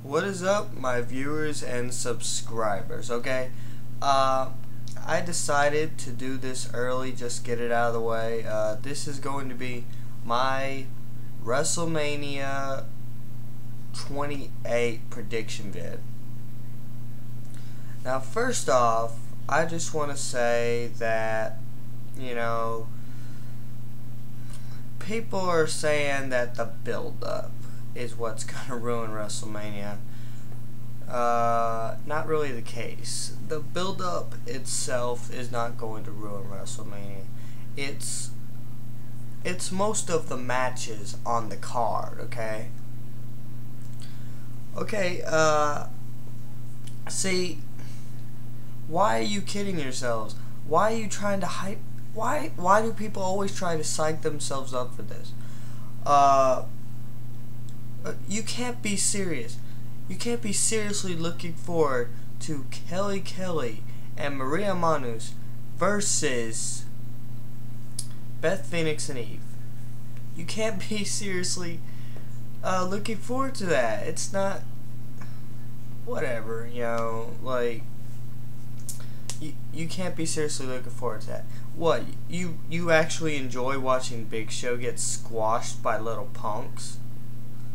What is up, my viewers and subscribers? Okay, I decided to do this early, just get it out of the way. This is going to be my WrestleMania 28 prediction vid. Now, first off, I just want to say that, people are saying that the build-up is what's going to ruin WrestleMania. Not really the case. The build-up itself is not going to ruin WrestleMania. It's most of the matches on the card, okay? Okay, see, why are you kidding yourselves? Why are you trying to hype? Why do people always try to psych themselves up for this? You can't be serious. You can't be seriously looking forward to Kelly Kelly and Maria Menounos versus Beth Phoenix and Eve. You can't be seriously looking forward to that. It's not, whatever, like, you can't be seriously looking forward to that. What, you actually enjoy watching Big Show get squashed by little punks?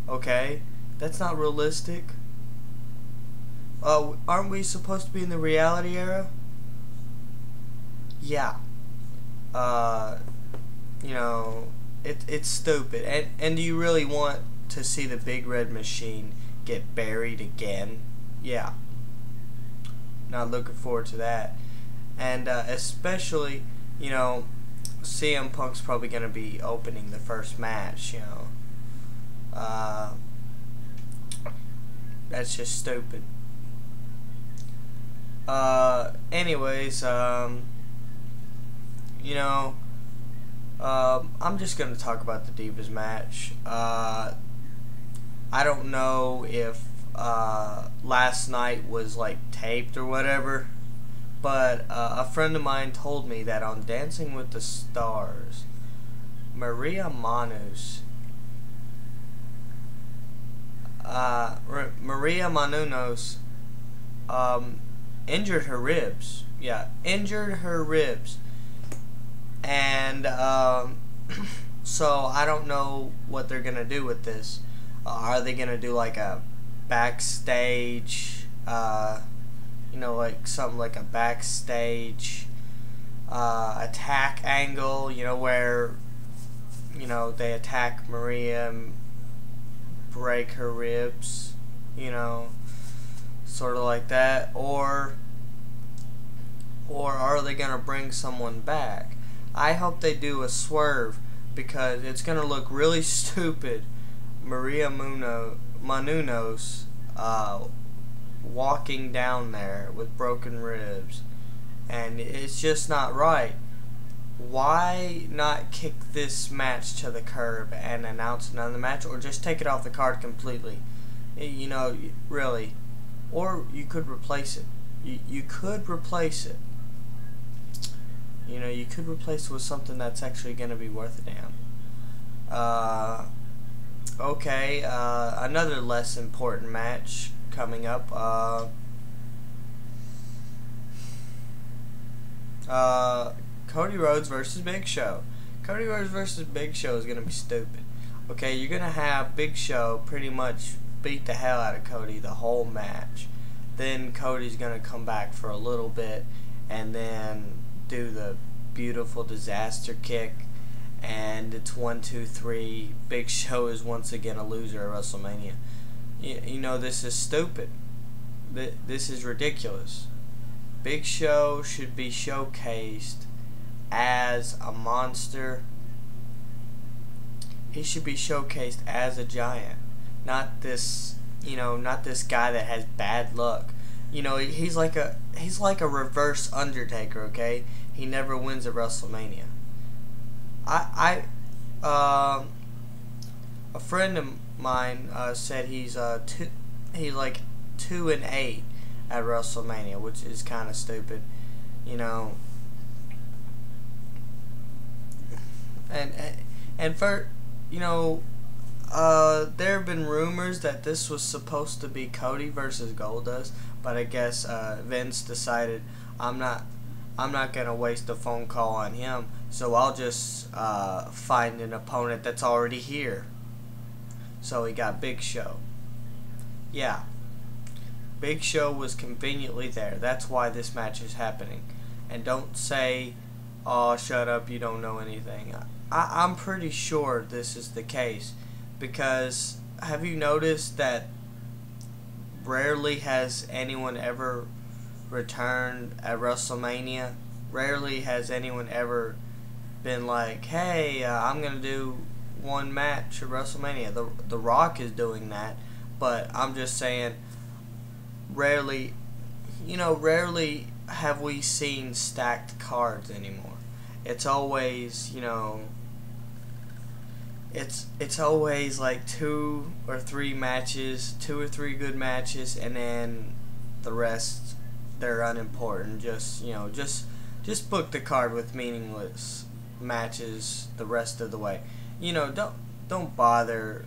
Okay, that's not realistic. Aren't we supposed to be in the reality era? Yeah. It's stupid. And do you really want to see the Big Red Machine get buried again? Yeah. Not looking forward to that. And especially, CM Punk's probably going to be opening the first match, that's just stupid. Anyways, I'm just gonna talk about the Divas match. I don't know if last night was like taped or whatever, but a friend of mine told me that on Dancing with the Stars, Maria Menounos injured her ribs. Yeah, injured her ribs. And so I don't know what they're gonna do with this. Are they gonna do like a backstage, like something like a backstage attack angle, where they attack Maria and break her ribs, sort of like that, or are they gonna bring someone back? I hope they do a swerve, because it's gonna look really stupid. Maria Menounos walking down there with broken ribs, and it's just not right. Why not kick this match to the curb and announce another match, or just take it off the card completely? Really. Or you could replace it. You could replace it. You could replace it with something that's actually going to be worth a damn. Okay, another less important match coming up. Cody Rhodes versus Big Show. Cody Rhodes versus Big Show is going to be stupid. Okay, you're going to have Big Show pretty much beat the hell out of Cody the whole match. Then Cody's going to come back for a little bit and then do the beautiful disaster kick, and it's 1, 2, 3. Big Show is once again a loser at WrestleMania. This is stupid. This is ridiculous. Big Show should be showcased as a monster. He should be showcased as a giant, not this guy that has bad luck. He's like a reverse Undertaker, okay? He never wins at WrestleMania. A friend of mine said he's like 2-8 at WrestleMania, which is kind of stupid, And for There have been rumors that this was supposed to be Cody versus Goldust, but I guess Vince decided I'm not gonna waste a phone call on him, so I'll just find an opponent that's already here. So he got Big Show. Yeah, Big Show was conveniently there. That's why this match is happening. And don't say, "Oh, shut up, you don't know anything." I'm pretty sure this is the case, because have you noticed that rarely has anyone ever returned at WrestleMania? Rarely has anyone ever been like, "Hey, I'm gonna do one match at WrestleMania." The Rock is doing that, but I'm just saying, rarely, rarely have we seen stacked cards anymore. It's always, it's always like two or three good matches, and then the rest, they're unimportant. Just book the card with meaningless matches the rest of the way. Don't bother.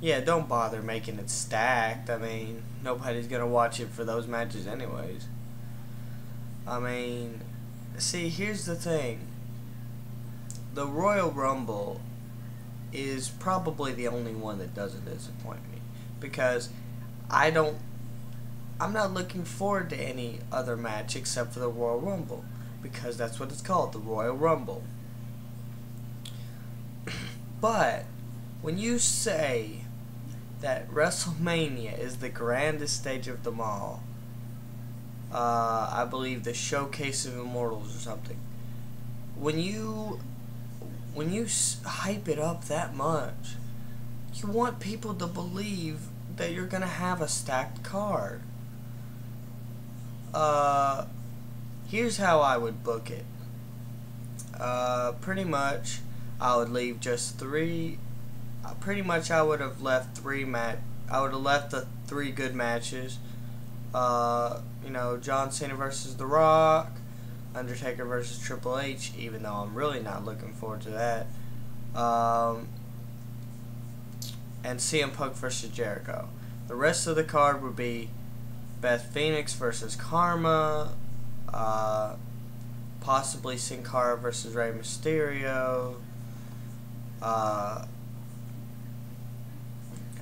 Yeah, don't bother making it stacked. I mean, nobody's gonna watch it for those matches anyways. I mean, see, here's the thing. The Royal Rumble is probably the only one that doesn't disappoint me, because I'm not looking forward to any other match except for the Royal Rumble, because that's what it's called, the Royal Rumble. But when you say that WrestleMania is the grandest stage of them all, I believe the Showcase of Immortals or something, when you hype it up that much, you want people to believe that you're gonna have a stacked card. Here's how I would book it. Pretty much, I would leave just three. Pretty much, I would have left I would have left the three good matches. John Cena versus The Rock, Undertaker versus Triple H, even though I'm really not looking forward to that. And CM Punk versus Jericho. The rest of the card would be Beth Phoenix versus Karma, possibly Sin Cara versus Rey Mysterio.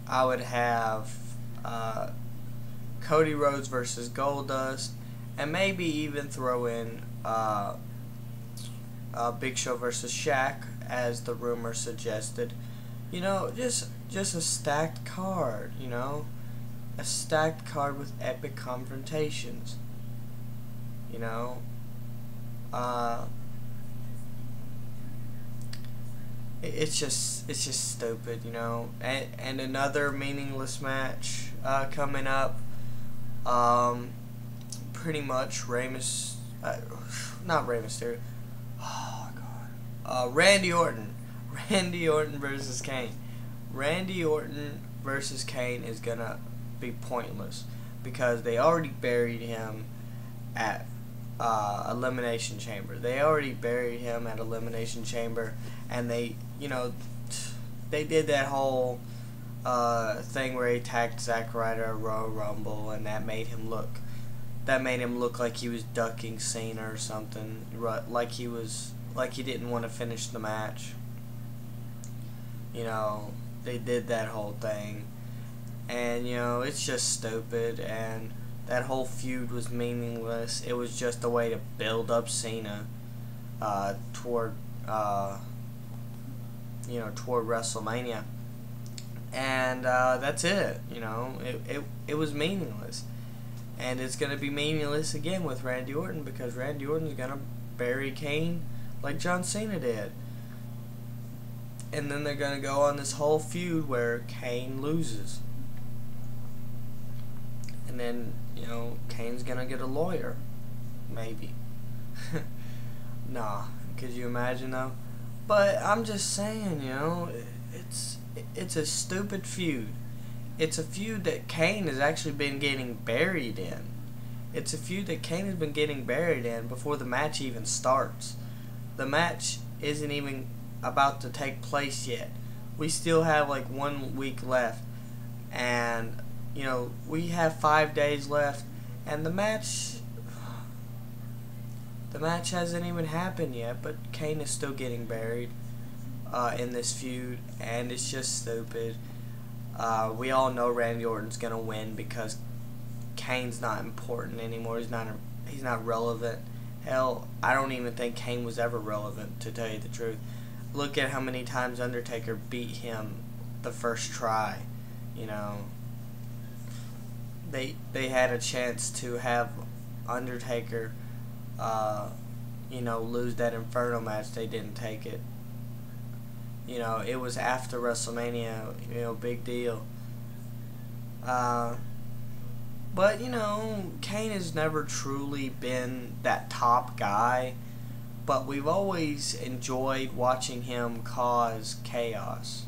I would have Cody Rhodes versus Goldust, and maybe even throw in Big Show versus Shaq, as the rumor suggested. Just a stacked card. A stacked card with epic confrontations. It's just stupid, And another meaningless match coming up. Pretty much not Rey Mysterio. Oh God. Randy Orton. Randy Orton versus Kane. Randy Orton versus Kane is gonna be pointless, because they already buried him at Elimination Chamber. They already buried him at Elimination Chamber, and they did that whole thing where he attacked Zack Ryder at Royal Rumble, and that made him look like he was ducking Cena or something, like he didn't want to finish the match. They did that whole thing, and it's just stupid, and that whole feud was meaningless. It was just a way to build up Cena toward WrestleMania, and that's it. It was meaningless, and it's gonna be meaningless again with Randy Orton, because Randy Orton's gonna bury Kane like John Cena did, and then they're gonna go on this whole feud where Kane loses, and then Kane's gonna get a lawyer, maybe. Nah, could you imagine though? But I'm just saying, it's a stupid feud. It's a feud that Kane has actually been getting buried in. It's a feud that Kane has been getting buried in before the match even starts. The match isn't even about to take place yet. we still have like 1 week left, and you know we have 5 days left, and the match hasn't even happened yet. But Kane is still getting buried in this feud, and it's just stupid. We all know Randy Orton's gonna win because Kane's not important anymore. He's not relevant. Hell, I don't even think Kane was ever relevant, to tell you the truth. Look at how many times Undertaker beat him the first try. You know, they had a chance to have Undertaker, you know, lose that Inferno match. They didn't take it. You know, it was after WrestleMania. You know, big deal. But, you know, Kane has never truly been that top guy. But we've always enjoyed watching him cause chaos.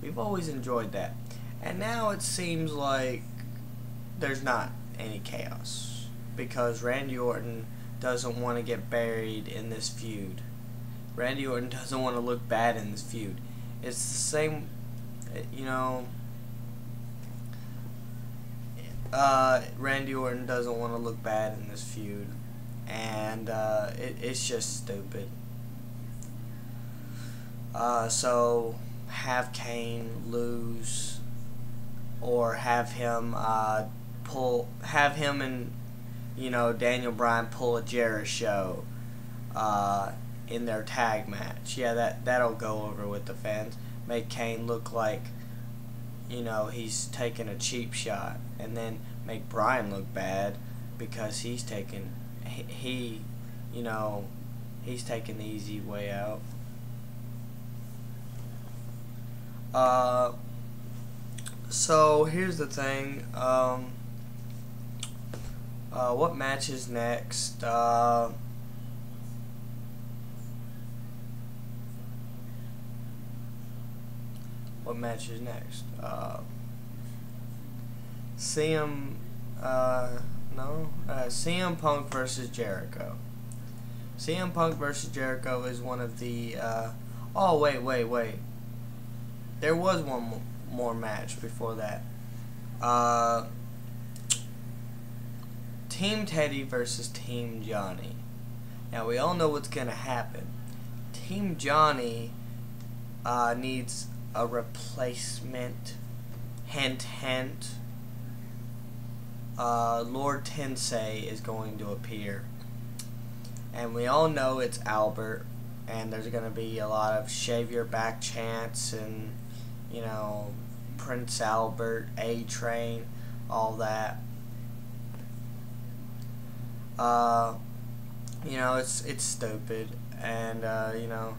We've always enjoyed that. And now it seems like there's not any chaos. Because Randy Orton doesn't want to get buried in this feud. Randy Orton doesn't want to look bad in this feud. It's the same, you know... Randy Orton doesn't want to look bad in this feud, and it's just stupid. So have Kane lose, or have him and you know Daniel Bryan pull a Jericho in their tag match. Yeah, that'll go over with the fans. Make Kane look like, you know, he's taking a cheap shot, and then make Bryan look bad because he's taking you know, he's taking the easy way out. So here's the thing. What match is next? What match is next? CM Punk versus Jericho. CM Punk versus Jericho is one of the, oh, wait. There was one more match before that. Team Teddy versus Team Johnny. Now, we all know what's going to happen. Team Johnny needs a replacement. Hint, hint. Lord Tensei is going to appear. And we all know it's Albert. And there's going to be a lot of shave your back chants and, you know, Prince Albert, A-Train, all that. You know, it's stupid. And, you know,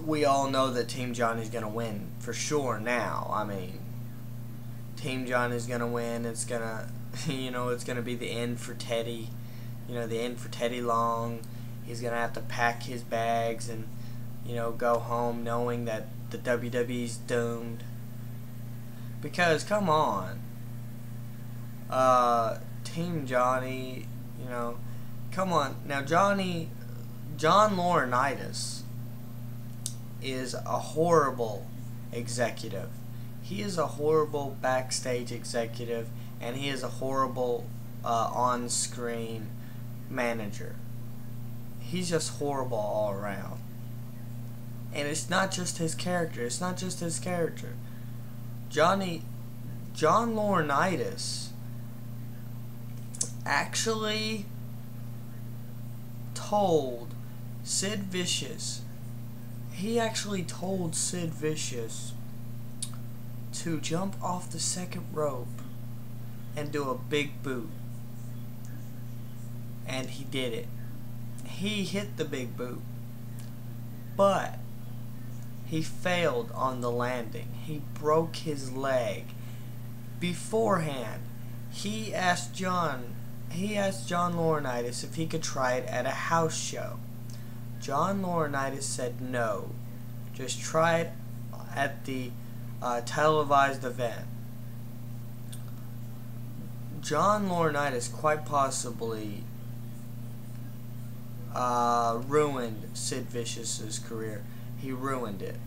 we all know that Team Johnny's going to win for sure now. I mean, Team Johnny's going to win. It's going to, you know, it's going to be the end for Teddy. You know, the end for Teddy Long. He's going to have to pack his bags and, you know, go home knowing that the WWE's doomed. Because, come on. Team Johnny, you know, come on. Now, John Laurinaitis is a horrible executive. He is a horrible backstage executive, and he is a horrible on-screen manager. He's just horrible all around. And it's not just his character. It's not just his character. John Laurinaitis actually told Sid Vicious, to jump off the second rope and do a big boot. And he did it. He hit the big boot. But he failed on the landing. He broke his leg. Beforehand, he asked John Laurinaitis if he could try it at a house show. John Laurinaitis said no. Just try it at the televised event. John Laurinaitis quite possibly ruined Sid Vicious's career. He ruined it.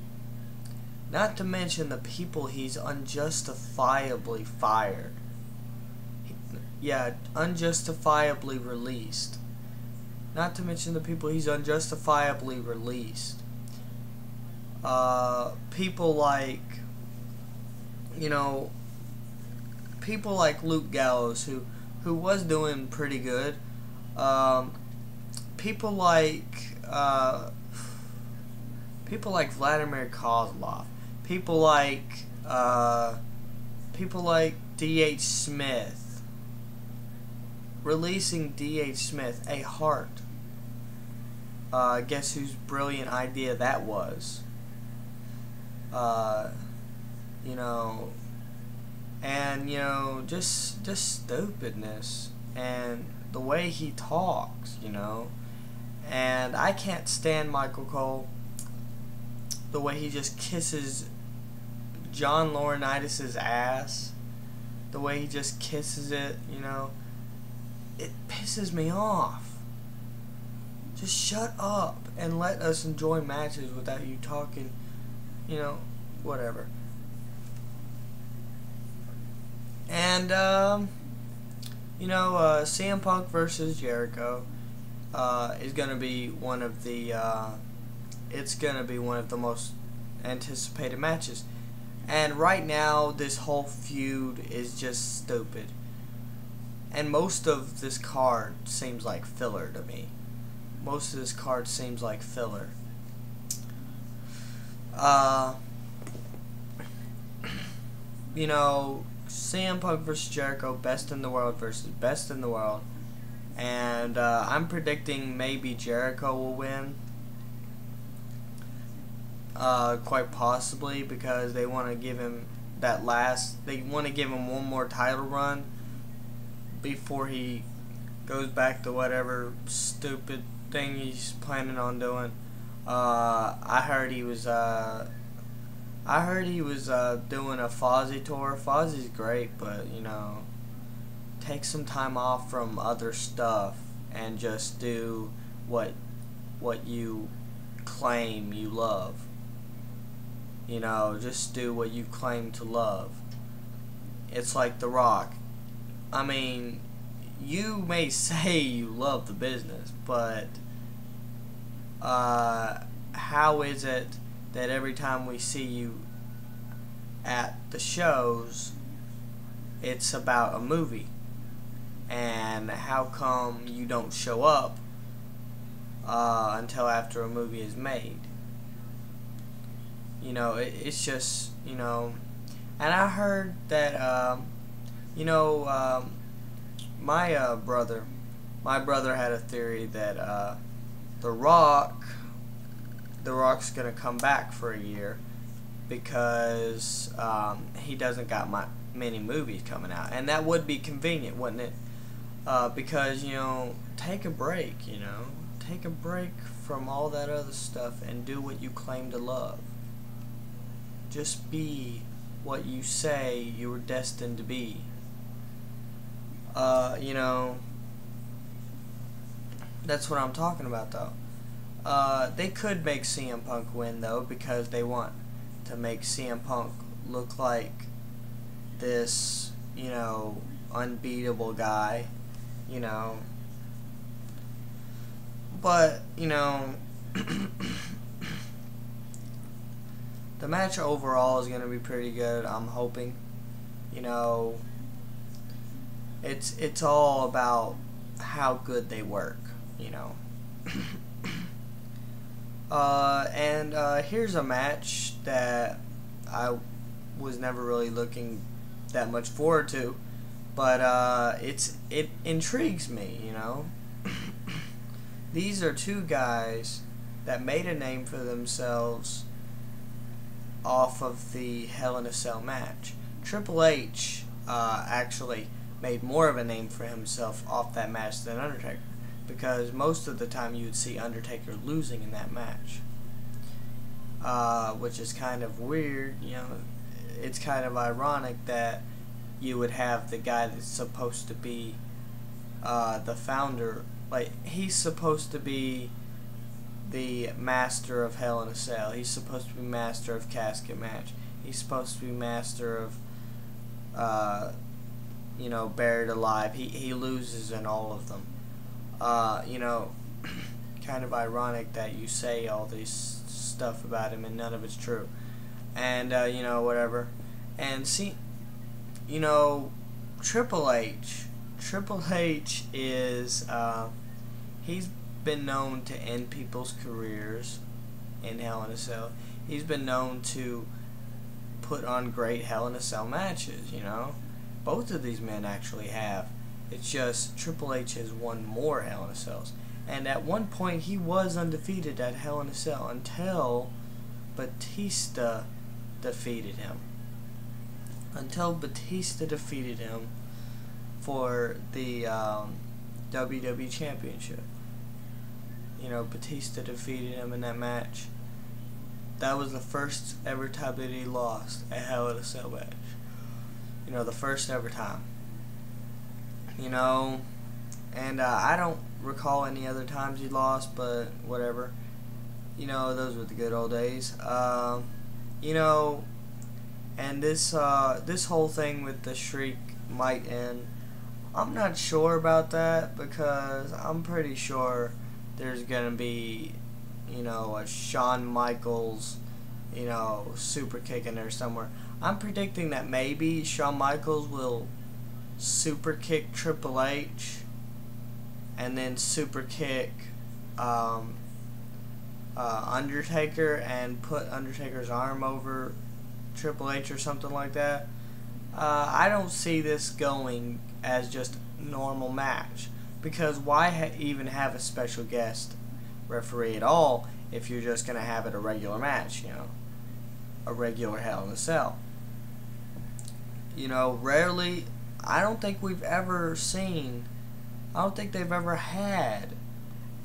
Not to mention the people he's unjustifiably fired. Yeah, unjustifiably released. Not to mention the people he's unjustifiably released. People like, people like Luke Gallows, who was doing pretty good. People like Vladimir Kozlov. People like D.H. Smith. Releasing D.H. Smith, a heart. Guess whose brilliant idea that was? And just stupidness, and the way he talks, and I can't stand Michael Cole. The way he just kisses John Laurinaitis' ass, the way he just kisses it, it pisses me off. Just shut up and let us enjoy matches without you talking, whatever. And, CM Punk versus Jericho is going to be one of the, most anticipated matches. And right now, this whole feud is just stupid. And most of this card seems like filler to me. Most of this card seems like filler. CM Punk versus Jericho, best in the world versus best in the world. And I'm predicting maybe Jericho will win. Quite possibly, because they want to give him they want to give him one more title run before he goes back to whatever stupid thing he's planning on doing. I heard he was doing a Fozzy tour. Fozzy's great, but take some time off from other stuff and just do what you claim you love. Just do what you claim to love. It's like The Rock. I mean, you may say you love the business, but how is it that every time we see you at the shows, it's about a movie? And how come you don't show up until after a movie is made? It's just, and I heard that, my brother had a theory that The Rock's gonna come back for a year because he doesn't got many movies coming out, and that would be convenient, wouldn't it? Because take a break, take a break from all that other stuff and do what you claim to love. Just be what you say you were destined to be. That's what I'm talking about, though. They could make CM Punk win, though, because they want to make CM Punk look like this, unbeatable guy, But, the match overall is going to be pretty good, I'm hoping. It's all about how good they work, and here's a match that I was never really looking that much forward to, but it intrigues me, These are two guys that made a name for themselves off of the Hell in a Cell match. Triple H actually made more of a name for himself off that match than Undertaker, because most of the time you would see Undertaker losing in that match, which is kind of weird. It's kind of ironic that you would have the guy that's supposed to be the founder, like he's supposed to be the master of Hell in a Cell. He's supposed to be master of Casket Match. He's supposed to be master of, Buried Alive. He loses in all of them. Kind of ironic that you say all this stuff about him and none of it's true. And, whatever. And see, Triple H. Triple H is, he's been known to end people's careers in Hell in a Cell. He's been known to put on great Hell in a Cell matches, Both of these men actually have. It's just Triple H has won more Hell in a Cells. And at one point he was undefeated at Hell in a Cell until Batista defeated him. For the WWE Championship. Batista defeated him in that match. That was the first ever time that he lost a Hell in a Cell match. The first ever time. And I don't recall any other times he lost, but whatever. Those were the good old days. And this whole thing with the Shriek might end. I'm not sure about that because I'm pretty sure there's gonna be, a Shawn Michaels, super kick in there somewhere. I'm predicting that maybe Shawn Michaels will super kick Triple H and then super kick Undertaker and put Undertaker's arm over Triple H or something like that. I don't see this going as just a normal match because why even have a special guest referee at all if you're just going to have it a regular match, a regular Hell in a Cell. Rarely, I don't think they've ever had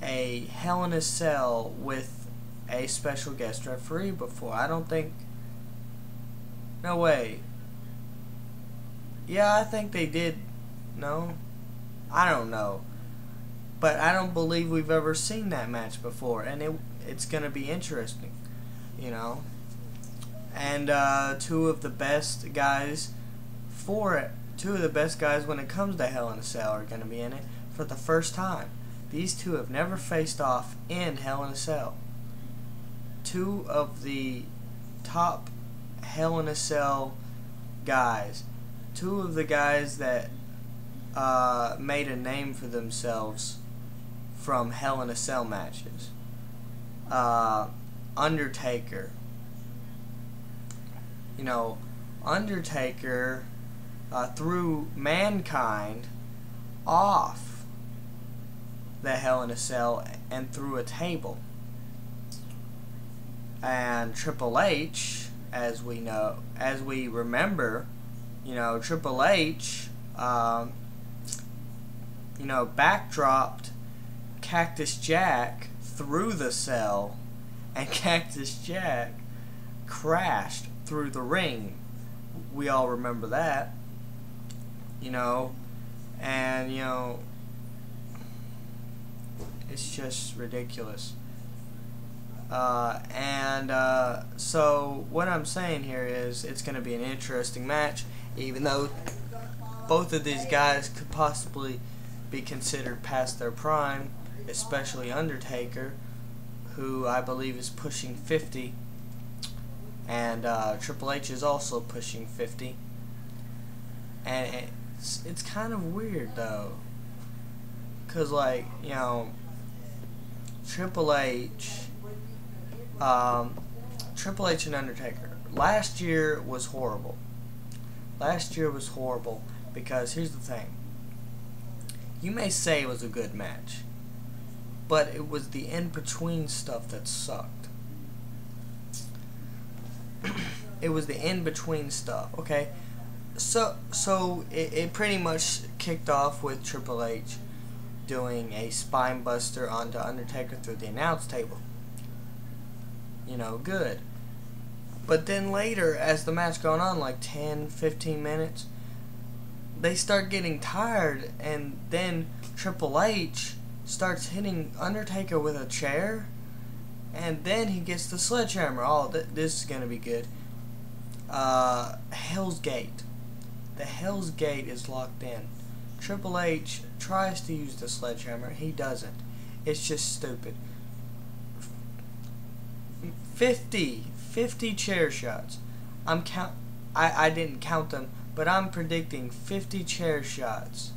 a Hell in a Cell with a special guest referee before. No way. Yeah, I think they did. No? I don't know. But I don't believe we've ever seen that match before. And it's going to be interesting. And two of the best guys when it comes to Hell in a Cell are going to be in it for the first time. These two have never faced off in Hell in a Cell. Two of the top Hell in a Cell guys. Two of the guys that made a name for themselves from Hell in a Cell matches. Undertaker. Undertaker threw Mankind off the Hell in a Cell and threw a table. And Triple H, as we remember, Triple H, backdropped Cactus Jack through the cell, and Cactus Jack crashed through the ring. We all remember that, and it's just ridiculous. So what I'm saying here is it's going to be an interesting match, even though both of these guys could possibly be considered past their prime, especially Undertaker, who I believe is pushing 50, and Triple H is also pushing 50. And it's kind of weird though, cause Triple H and Undertaker. Last year was horrible. Because here's the thing. You may say it was a good match, but it was the in-between stuff that sucked. It was the in-between stuff, okay? So it pretty much kicked off with Triple H doing a spine buster onto Undertaker through the announce table. Good. But then later, as the match going on, like 10, 15 minutes, they start getting tired, and then Triple H starts hitting Undertaker with a chair, And then he gets the sledgehammer. Oh, this is going to be good. Hell's Gate. The Hell's Gate is locked in. Triple H tries to use the sledgehammer. He doesn't. It's just stupid. 50 chair shots. I didn't count them, but I'm predicting 50 chair shots.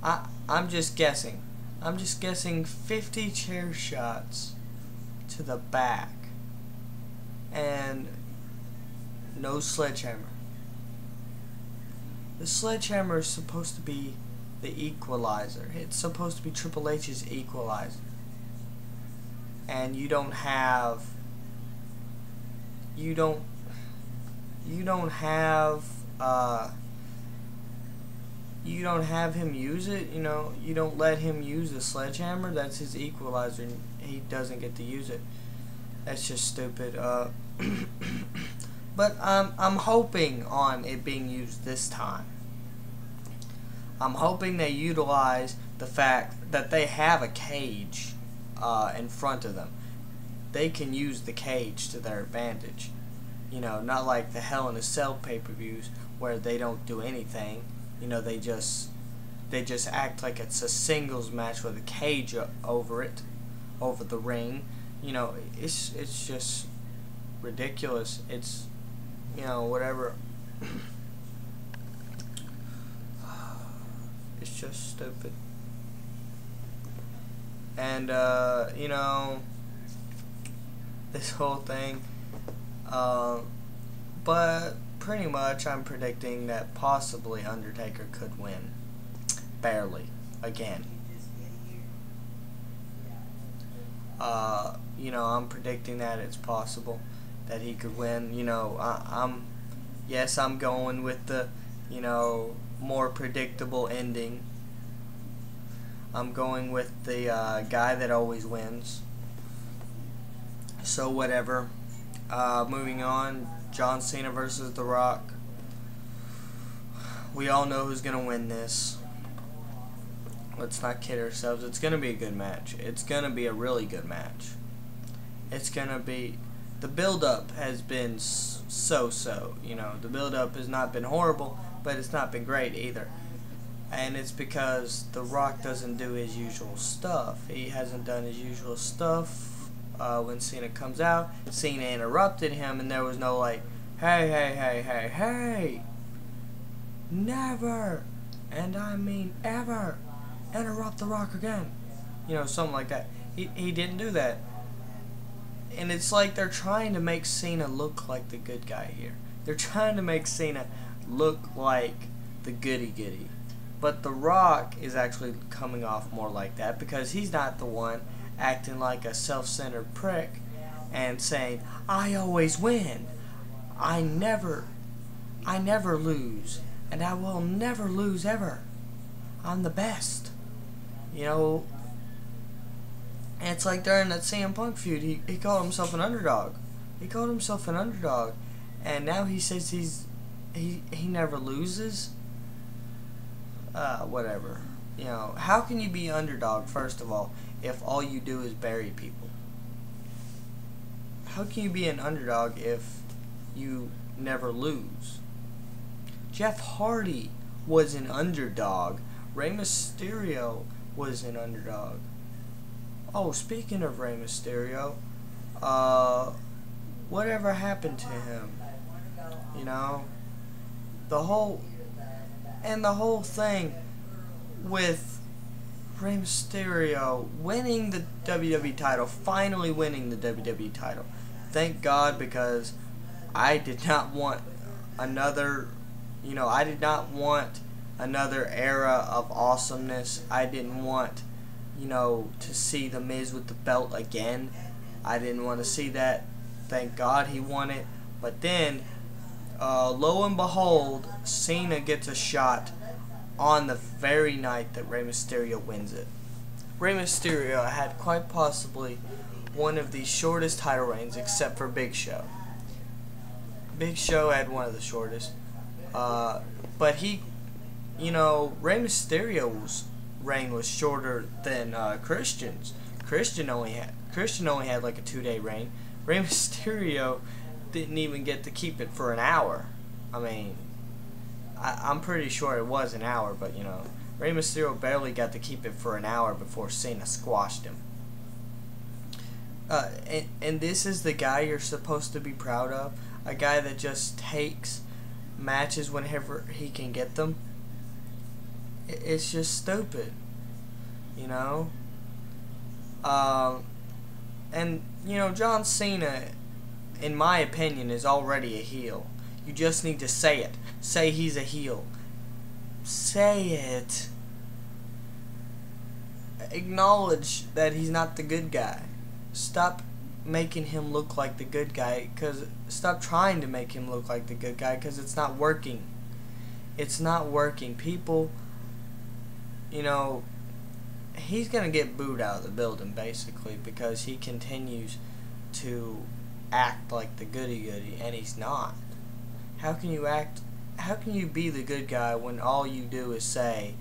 I'm just guessing. I'm just guessing 50 chair shots to the back. And no sledgehammer. The sledgehammer is supposed to be the equalizer. It's supposed to be Triple H's equalizer. And you don't have him use it, you don't let him use the sledgehammer. That's his equalizer, and he doesn't get to use it. That's just stupid. But I'm hoping on it being used this time. I'm hoping they utilize the fact that they have a cage in front of them. They can use the cage to their advantage. Not like the Hell in a Cell pay-per-views where they don't do anything. They just act like it's a singles match with a cage over it, over the ring. It's just ridiculous. It's whatever. It's just stupid. And this whole thing. But pretty much I'm predicting that possibly Undertaker could win. Barely. Again. I'm predicting that it's possible that he could win. I'm going with the, more predictable ending. I'm going with the guy that always wins. So whatever. Moving on, John Cena versus The Rock. We all know who's going to win this. Let's not kid ourselves. It's going to be a good match. It's going to be a really good match. It's going to be... The build-up has been so-so. The build-up has not been horrible, but it's not been great either. And it's because The Rock doesn't do his usual stuff. He hasn't done his usual stuff. When Cena comes out, Cena interrupted him, and there was no like, hey, never, and I mean ever, interrupt The Rock again. Something like that. He didn't do that. And it's like they're trying to make Cena look like the good guy here. They're trying to make Cena look like the goody-goody. But The Rock is actually coming off more like that because he's not the one acting like a self-centered prick and saying, I always win. I never lose. And I will never lose ever. I'm the best. And it's like during that CM Punk feud, he called himself an underdog. He called himself an underdog. And now he says he never loses. Whatever. How can you be underdog, first of all, if all you do is bury people? How can you be an underdog if you never lose? Jeff Hardy was an underdog. Rey Mysterio was an underdog. Oh, speaking of Rey Mysterio, whatever happened to him? The whole thing with Rey Mysterio winning the WWE title, finally winning the WWE title. Thank God, because I did not want another, I did not want another era of awesomeness. I didn't want, to see The Miz with the belt again. I didn't want to see that. Thank God he won it. But then, lo and behold, Cena gets a shot on the very night that Rey Mysterio wins it. Rey Mysterio had quite possibly one of the shortest title reigns, except for Big Show. Big Show had one of the shortest. But he, Rey Mysterio's reign was shorter than Christian's. Christian only had Christian only had like a 2-day reign. Rey Mysterio didn't even get to keep it for an hour. I mean, I'm pretty sure it was an hour, but you know, Rey Mysterio barely got to keep it for an hour before Cena squashed him. And this is the guy you're supposed to be proud of? A guy that just takes matches whenever he can get them? It's just stupid, you know? And, you know, John Cena, in my opinion, is already a heel. You just need to say it. Say he's a heel. Say it. Acknowledge that he's not the good guy. Stop making him look like the good guy, because stop trying to make him look like the good guy, because it's not working. It's not working. People, you know, he's going to get booed out of the building, basically, because he continues to act like the goody-goody, and he's not. How can you be the good guy when all you do is say,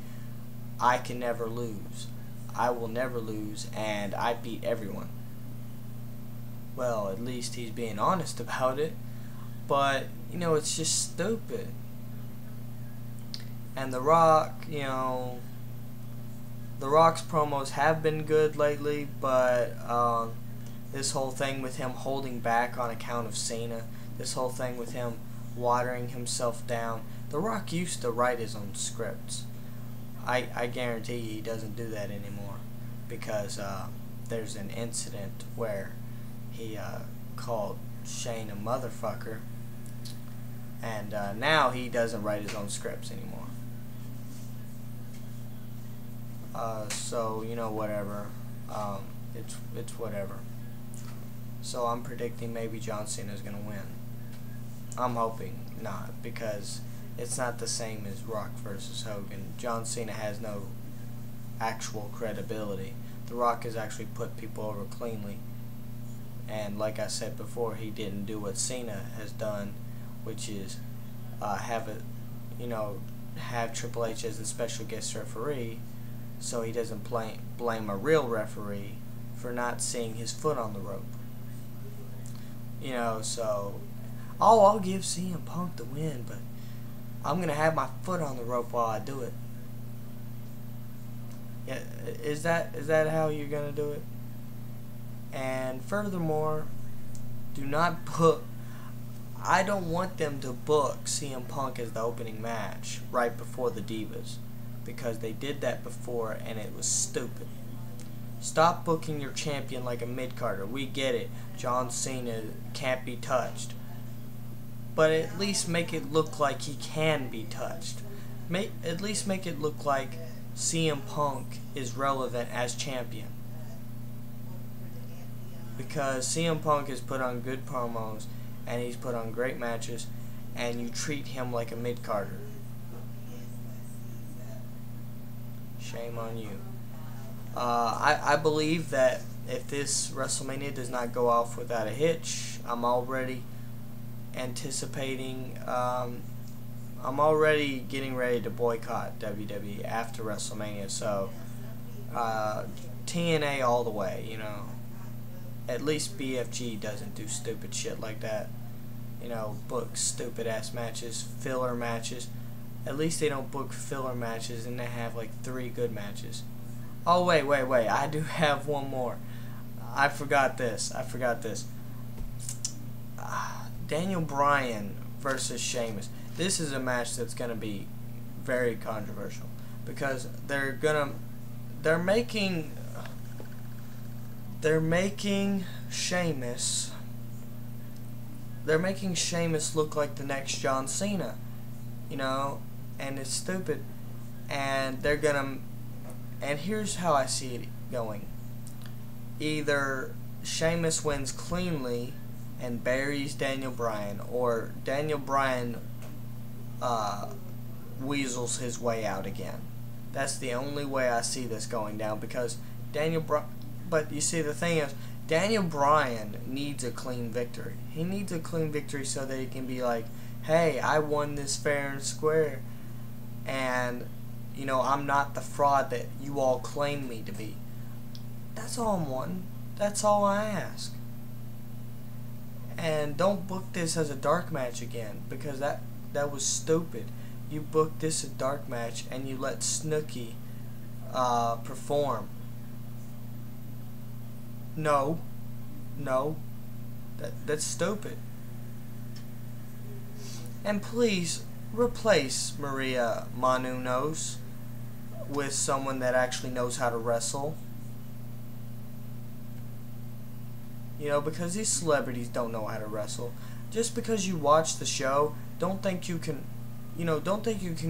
I can never lose, I will never lose, and I beat everyone? Well, at least he's being honest about it, but, you know, it's just stupid. And The Rock, you know, The Rock's promos have been good lately, but this whole thing with him holding back on account of Cena, this whole thing with him watering himself down, The Rock used to write his own scripts. I guarantee he doesn't do that anymore, because there's an incident where he called Shane a motherfucker, and now he doesn't write his own scripts anymore. So, you know, whatever. It's whatever. So I'm predicting maybe John Cena's gonna win. I'm hoping not, because it's not the same as Rock versus Hogan. John Cena has no actual credibility. The Rock has actually put people over cleanly. And like I said before, he didn't do what Cena has done, which is have Triple H as the special guest referee, so he doesn't blame a real referee for not seeing his foot on the rope. You know, so I'll give CM Punk the win, but I'm gonna have my foot on the rope while I do it. Yeah, is that how you're gonna do it? And furthermore, do not book. I don't want them to book CM Punk as the opening match right before the Divas, because they did that before and it was stupid. Stop booking your champion like a mid-carder. We get it. John Cena can't be touched. But at least make it look like he can be touched. At least make it look like CM Punk is relevant as champion. Because CM Punk has put on good promos, and he's put on great matches, and you treat him like a mid-carder. Shame on you. I believe that if this WrestleMania does not go off without a hitch, I'm already anticipating, I'm already getting ready to boycott WWE after WrestleMania, so TNA all the way, you know. At least BFG doesn't do stupid shit like that. You know, book stupid ass matches, filler matches. At least they don't book filler matches and they have like 3 good matches. Oh, wait. I do have one more. I forgot this. Daniel Bryan versus Sheamus. This is a match that's going to be very controversial, because they're making Sheamus look like the next John Cena, you know, and it's stupid. And and here's how I see it going. Either Sheamus wins cleanly and buries Daniel Bryan, or Daniel Bryan weasels his way out again. That's the only way I see this going down, because but you see, the thing is, Daniel Bryan needs a clean victory. He needs a clean victory so that he can be like, hey, I won this fair and square, and, you know, I'm not the fraud that you all claim me to be. That's all I'm wanting. That's all I ask. And don't book this as a dark match again, because that was stupid. You booked this a dark match and you let Snooki perform. No, that's stupid. And please replace Maria Menounos with someone that actually knows how to wrestle. You know, because these celebrities don't know how to wrestle. Just because you watch the show, don't think you can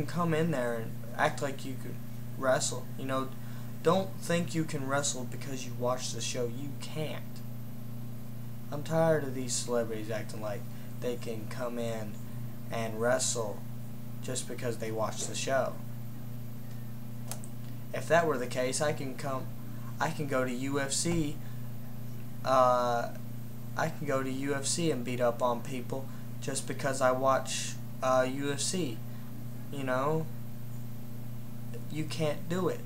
come in there and act like you could wrestle. You know, don't think you can wrestle because you watch the show. You can't. I'm tired of these celebrities acting like they can come in and wrestle just because they watch the show. If that were the case, I can go to UFC. I can go to UFC and beat up on people just because I watch UFC. You know, you can't do it.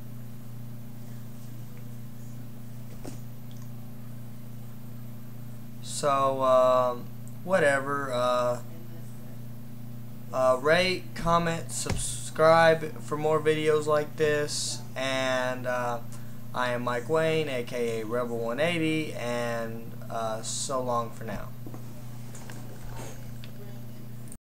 So whatever. Rate, comment, subscribe for more videos like this. And I am Mike Wayne, aka Rebel 180, and so long for now.